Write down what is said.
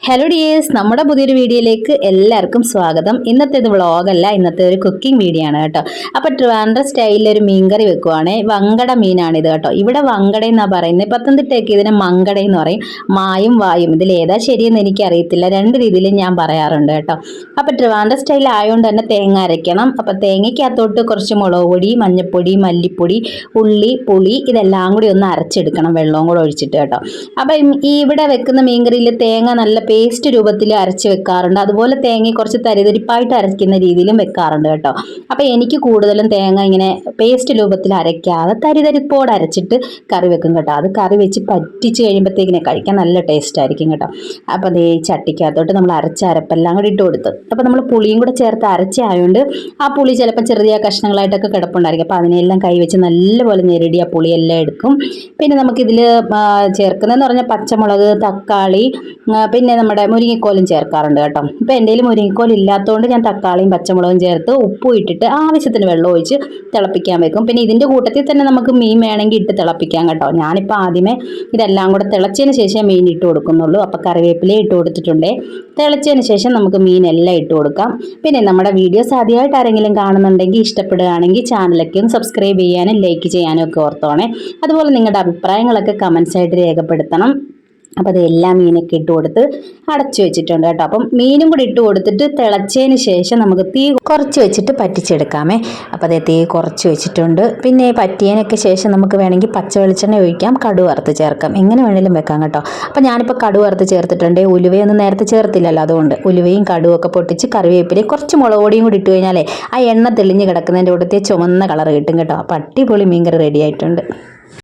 Hello dears, നമ്മുടെ പുതിയൊരു വീഡിയോയിലേക്ക് എല്ലാവർക്കും സ്വാഗതം. ഇന്നത്തെ ഇത് വ്ളോഗല്ല, ഇന്നത്തെ ഒരു കുക്കിംഗ് വീഡിയോ ആണ് കേട്ടോ. അപ്പോൾ ട്രിവാൻഡ്രം സ്റ്റൈലിലൊരു മീൻകറി വെക്കുവാണ്. വങ്കട മീനാണിത് കേട്ടോ. ഇവിടെ വങ്കട എന്നാണ് പറയുന്നത്. പത്തനംതിട്ടയ്ക്ക് ഇതിനെ മങ്കട എന്ന് പറയും. മായും വായും ഇതിലേതാ ശരിയെന്ന് എനിക്കറിയത്തില്ല. രണ്ട് രീതിയിലും ഞാൻ പറയാറുണ്ട് കേട്ടോ. അപ്പോൾ ട്രിവാൻഡ്രം സ്റ്റൈൽ ആയതുകൊണ്ട് തന്നെ തേങ്ങ അരയ്ക്കണം. അപ്പോൾ തേങ്ങയ്ക്കകത്തോട്ട് കുറച്ച് മുളക് പൊടി, മഞ്ഞൾപ്പൊടി, മല്ലിപ്പൊടി, ഉള്ളി, പുളി ഇതെല്ലാം കൂടി ഒന്ന് അരച്ചെടുക്കണം, വെള്ളവും കൂടെ ഒഴിച്ചിട്ട് കേട്ടോ. അപ്പം ഈ ഇവിടെ വെക്കുന്ന മീൻകറിയിൽ തേങ്ങ നല്ല പേസ്റ്റ് രൂപത്തിൽ അരച്ച് വെക്കാറുണ്ട്. അതുപോലെ തേങ്ങ കുറച്ച് തരിതരിപ്പായിട്ട് അരയ്ക്കുന്ന രീതിയിലും വെക്കാറുണ്ട് കേട്ടോ. അപ്പോൾ എനിക്ക് കൂടുതലും തേങ്ങ ഇങ്ങനെ പേസ്റ്റ് രൂപത്തിൽ അരയ്ക്കാതെ തരിതരിപ്പോടെ അരച്ചിട്ട് കറി വെക്കും കേട്ടോ. അത് കറി വെച്ച് പറ്റിച്ച് കഴിയുമ്പോഴത്തേക്കിനെ കഴിക്കാൻ നല്ല ടേസ്റ്റ് ആയിരിക്കും കേട്ടോ. അപ്പോൾ അതേ ചട്ടിക്കകത്തോട്ട് നമ്മൾ അരച്ച അരപ്പെല്ലാം കൂടി ഇട്ട് കൊടുത്ത്, അപ്പോൾ നമ്മൾ പുളിയും കൂടെ ചേർത്ത് അരച്ചായതുകൊണ്ട് ആ പുളി ചിലപ്പോൾ ചെറിയ കഷ്ണങ്ങളായിട്ടൊക്കെ കിടപ്പുണ്ടായിരിക്കും. അപ്പോൾ അതിനെല്ലാം കൈവച്ച് നല്ലപോലെ ഞെരടി ആ പുളിയെല്ലാം എടുക്കും. പിന്നെ നമുക്കിതിൽ ചേർക്കുന്നതെന്ന് പറഞ്ഞാൽ പച്ചമുളക്, തക്കാളി, പിന്നെ നമ്മുടെ മുരിങ്ങക്കോലും ചേർക്കാറുണ്ട് കേട്ടോ. ഇപ്പോൾ എൻ്റെ കയ്യിൽ മുരിങ്ങക്കോൽ ഇല്ലാത്തതുകൊണ്ട് ഞാൻ തക്കാളിയും പച്ചമുളകും ചേർത്ത് ഉപ്പും ഇട്ടിട്ട് ആവശ്യത്തിന് വെള്ളം ഒഴിച്ച് തിളപ്പിക്കാൻ വെക്കും. പിന്നെ ഇതിൻ്റെ കൂട്ടത്തിൽ തന്നെ നമുക്ക് മീൻ വേണമെങ്കിൽ ഇട്ട് തിളപ്പിക്കാം കേട്ടോ. ഞാനിപ്പോൾ ആദ്യമേ ഇതെല്ലാം കൂടെ തിളച്ചതിന് ശേഷം മീൻ ഇട്ട് കൊടുക്കുന്നുള്ളൂ. അപ്പോൾ കറിവേപ്പില ഇട്ട് കൊടുത്തിട്ടുണ്ട്. തിളച്ചതിന് ശേഷം നമുക്ക് മീനെല്ലാം ഇട്ട് കൊടുക്കാം. പിന്നെ നമ്മുടെ വീഡിയോസ് ആദ്യമായിട്ട് ആരെങ്കിലും കാണുന്നുണ്ടെങ്കിൽ ഇഷ്ടപ്പെടുകയാണെങ്കിൽ ചാനലൊക്കെ ഒന്ന് സബ്സ്ക്രൈബ് ചെയ്യാനും ലൈക്ക് ചെയ്യാനും ഒക്കെ ഓർത്തോണേ. അതുപോലെ നിങ്ങളുടെ അഭിപ്രായങ്ങളൊക്കെ കമൻസ് ആയിട്ട് രേഖപ്പെടുത്തണം. അപ്പോൾ അത് എല്ലാ മീനൊക്കെ ഇട്ട് കൊടുത്ത് അടച്ചു വെച്ചിട്ടുണ്ട് കേട്ടോ. അപ്പം മീനും കൂടി ഇട്ട് കൊടുത്തിട്ട് തിളച്ചതിന് ശേഷം നമുക്ക് തീ കുറച്ച് വെച്ചിട്ട് പറ്റിച്ചെടുക്കാമേ. അപ്പോൾ അതേ തീ കുറച്ച് വെച്ചിട്ടുണ്ട്. പിന്നെ പറ്റിയതിനൊക്കെ ശേഷം നമുക്ക് വേണമെങ്കിൽ പച്ച വെളിച്ചെണ്ണ ഒഴിക്കാം, കടുക് വറുത്ത് ചേർക്കാം, എങ്ങനെ വേണമെങ്കിലും വെക്കാം കേട്ടോ. അപ്പോൾ ഞാനിപ്പോൾ കടുക് വറുത്ത് ചേർത്തിട്ടുണ്ട്. ഉലുവയൊന്നും നേരത്തെ ചേർത്തില്ലല്ലോ, അതുകൊണ്ട് ഉലുവയും കടുകും ഒക്കെ പൊട്ടിച്ച് കറിവേപ്പിലയും കുറച്ച് മുളക് പൊടിയും കൂടി ഇട്ട് കഴിഞ്ഞാലേ ആ എണ്ണ തെളിഞ്ഞ് കിടക്കുന്നതിൻ്റെ കൂട്ടത്തിൽ ചുമന്ന കളർ കിട്ടും കേട്ടോ. അപ്പോൾ അടിപൊളി മീൻകറി റെഡി ആയിട്ടുണ്ട്.